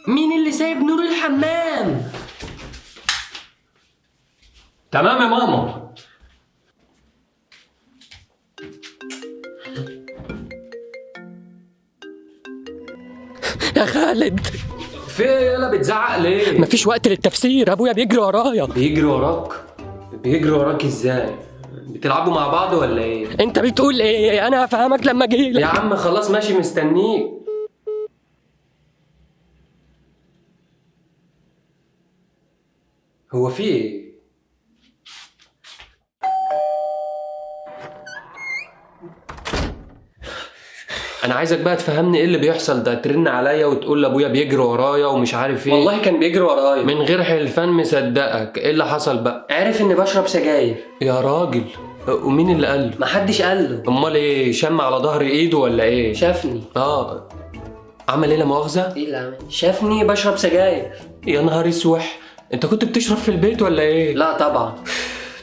مين اللي سايب نور الحمام؟ تمام يا ماما. يا خالد في ايه يالا بتزعق ليه؟ مفيش وقت للتفسير، ابويا بيجري ورايا. بيجري وراك؟ بيجري وراك ازاي؟ بتلعبوا مع بعض ولا ايه؟ انت بتقول ايه؟ انا هفهمك لما اجيلك. يا عم خلاص ماشي مستنيك. هو في ايه؟ انا عايزك بقى تفهمني ايه اللي بيحصل ده، ترن عليا وتقول لابويا بيجري ورايا ومش عارف ايه. والله كان بيجري ورايا من غير حلفان مصدقك. ايه اللي حصل بقى؟ عرف اني بشرب سجاير. يا راجل، ومين اللي قال له؟ محدش قال له. امال ايه، شم على ظهر ايده ولا ايه؟ شافني. عمل ايه لا مؤاخذه؟ ايه اللي عمل؟ شافني بشرب سجاير. يا نهار اسوح، انت كنت بتشرب في البيت ولا ايه؟ لا طبعا،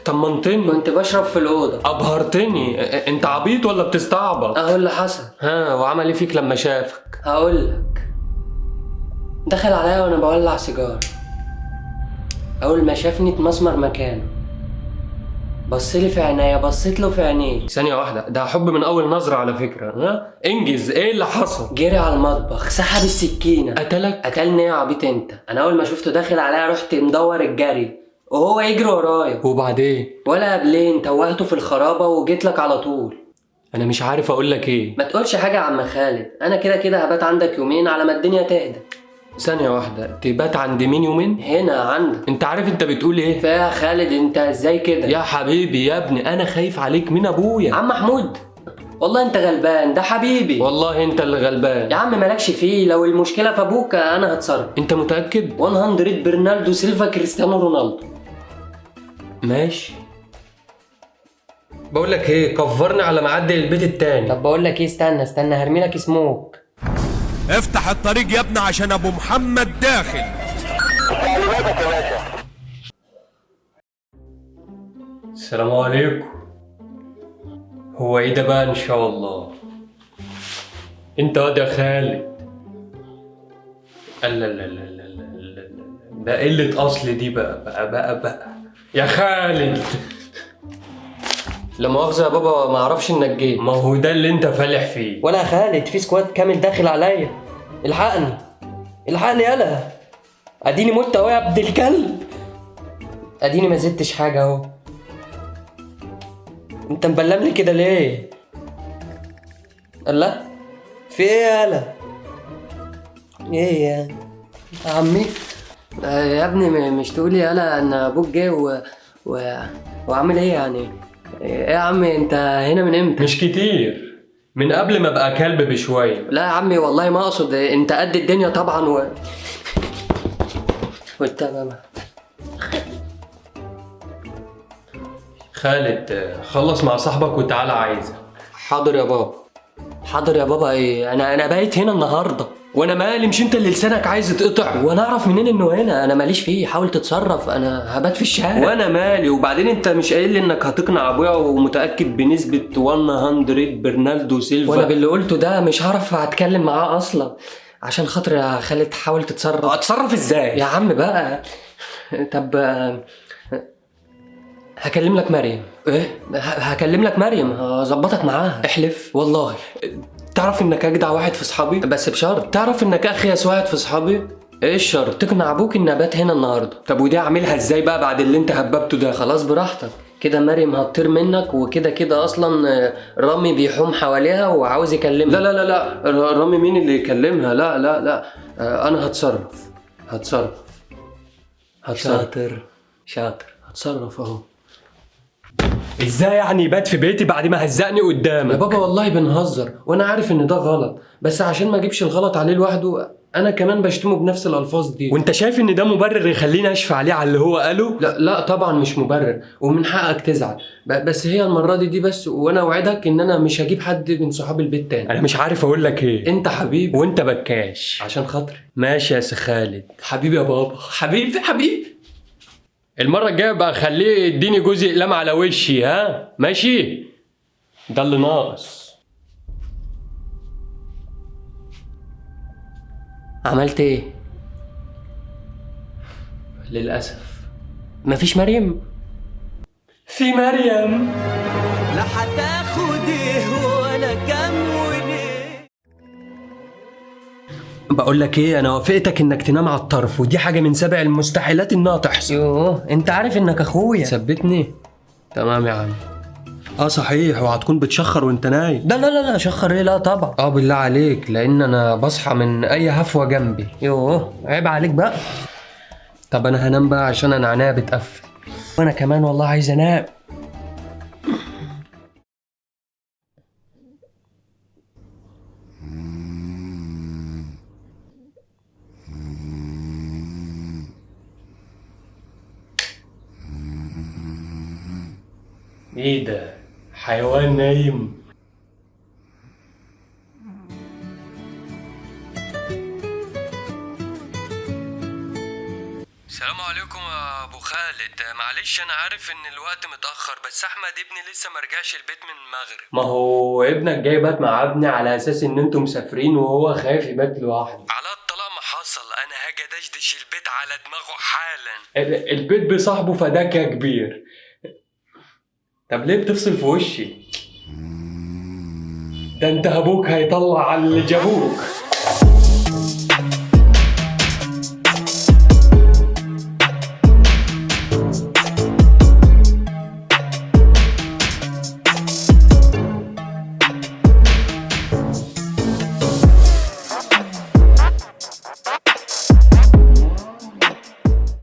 طمنتني. كنت بشرب في الأوضة. ابهرتني. انت عبيط ولا بتستعبط؟ اهو اللي حصل. ها، وعمل ايه فيك لما شافك؟ هقول لك. دخل عليا وانا بولع سيجاره. اول ما شافني اتمسمر مكانه، بصلي في عينيا، بصيت له في عينيه. ثانيه واحده، ده حب من اول نظره على فكره. ها انجز، ايه اللي حصل؟ جري على المطبخ، سحب السكينه. قتلك؟ قتلني يا عبيط انت. انا اول ما شفته داخل عليا رحت مدور الجري وهو يجري ورايا. وبعدين؟ ولا قبلين توهته في الخرابه وجيت لك على طول. انا مش عارف اقول لك ايه. ما تقولش حاجه يا عم خالد، انا كده كده هبات عندك يومين على ما الدنيا تهدى. ثانيه واحده، تبات عند مين يومين؟ هنا عندك. انت عارف انت بتقول ايه؟ فيا خالد انت ازاي كده؟ يا حبيبي يا ابني، انا خايف عليك من ابويا. عم محمود، والله انت غلبان، ده حبيبي. والله انت اللي غلبان يا عم مالكش فيه، لو المشكله في ابوك انا هتصرف. انت متاكد؟ 100 برناردو سيلفا كريستيانو رونالدو. ماشي. بقول لك ايه، كفرني على معدي البيت التاني. طب بقول لك ايه، استنى هرمي لك سموك. افتح الطريق يا ابني عشان ابو محمد داخل. السلام عليكم. هو ايه ده بقى ان شاء الله؟ انت واد يا خالد. لا لا لا لا لا لا لا، ده قلة اصل دي بقى يا خالد. لا مؤاخذه يا بابا، ما اعرفش انك جيت. ما هو ده اللي انت فالح فيه. ولا يا خالد، في سكواد كامل داخل عليا. الحقني الحقني يالا. اديني مت اهو يا ابن الكلب. اديني ما زدتش حاجه اهو. انت مبلم لي كده ليه؟ الله، في ايه يالا؟ ايه يعني يا عمي؟ يا ابني مش تقولي يالا ان ابوك جه وعامل ايه يعني؟ ايه يا عمي، انت هنا من امتى؟ مش كتير، من قبل ما ابقى كلب بشويه. لا يا عمي والله ما اقصد، انت قد الدنيا طبعا وانت بقى. خالد، خلص مع صاحبك وتعالى عايزك. حاضر يا بابا. حاضر يا بابا. ايه، انا بايت هنا النهارده. وانا مالي، مش انت اللي لسانك عايز يتقطع؟ وانا اعرف منين انه هنا؟ انا ماليش فيه، حاول تتصرف، انا هبات في الشارع. وانا مالي؟ وبعدين انت مش قايل لي انك هتقنع ابويا ومتاكد بنسبه 100 برنالدو سيلفا؟ وانا باللي قلته ده مش هعرف اتكلم معاه اصلا. عشان خاطر يا خالد حاول تتصرف. اتصرف ازاي يا عم بقى؟ طب هكلم لك مريم. ايه؟ هكلم لك مريم، هظبطك معاها. احلف. والله. تعرف انك اجدع واحد في صحابي، بس بشرط. تعرف انك اخيس واحد في صحابي. ايه الشرط؟ تقنع ابوك اني ابات هنا النهارده. طب ودي اعملها ازاي بقى بعد اللي انت هببته ده؟ خلاص براحتك كده، مريم هتطير منك، وكده كده اصلا رامي بيحوم حواليها وعاوز يكلمها. لا لا لا لا، رامي مين اللي يكلمها؟ لا لا لا، انا هتصرف. شاطر. هتصرف اهو. ازاي يعني يبات في بيتي بعد ما هزقني قدامك؟ يا بابا والله بنهزر، وانا عارف ان ده غلط، بس عشان ما اجيبش الغلط عليه لوحده انا كمان بشتمه بنفس الالفاظ دي. وانت شايف ان ده مبرر يخليني اشفى عليه على اللي هو قاله؟ لا طبعا مش مبرر، ومن حقك تزعل، بس هي المره دي بس، وانا اوعدك ان انا مش هجيب حد من صحاب البيت تاني. انا مش عارف اقول لك ايه. انت حبيبي وانت بكاش عشان خاطري. ماشي يا سي خالد. حبيبي يا بابا، حبيبي. المره الجايه بقى خليه يديني جزء اقلام على وشي، ها ماشي؟ ده اللي ناقص. عملت ايه؟ للأسف مفيش مريم. في مريم. لا هتاخد ايه ولا كام وليه. بقول لك ايه، انا وافقتك انك تنام على الطرف، ودي حاجه من سبع المستحيلات انها تحصل. يوه انت عارف انك اخويا. ثبتني. تمام يا عم. صحيح، وهتكون بتشخر وانت نايم؟ لا لا لا لا، شخر ايه؟ لا طبعا. بالله عليك، لان انا بصحى من اي هفوه جنبي. يوه عيب عليك بقى. طب انا هنام بقى عشان انا عينيا بتقفل. وانا كمان والله عايز انام. ايه ده؟ حيوان نايم. السلام عليكم يا ابو خالد، معلش انا عارف ان الوقت متاخر، بس احمد ابني لسه مرجعش البيت من المغرب. ما هو ابنك جاي بات مع ابني على اساس ان انتم مسافرين وهو خايف يبات لوحده. على الطلاق ما حصل، انا هاجي ادشدش البيت على دماغه حالا. البيت بصاحبه فداك يا كبير. طب ليه بتفصل في وشي؟ ده انت ابوك هيطلع على اللي جابوك.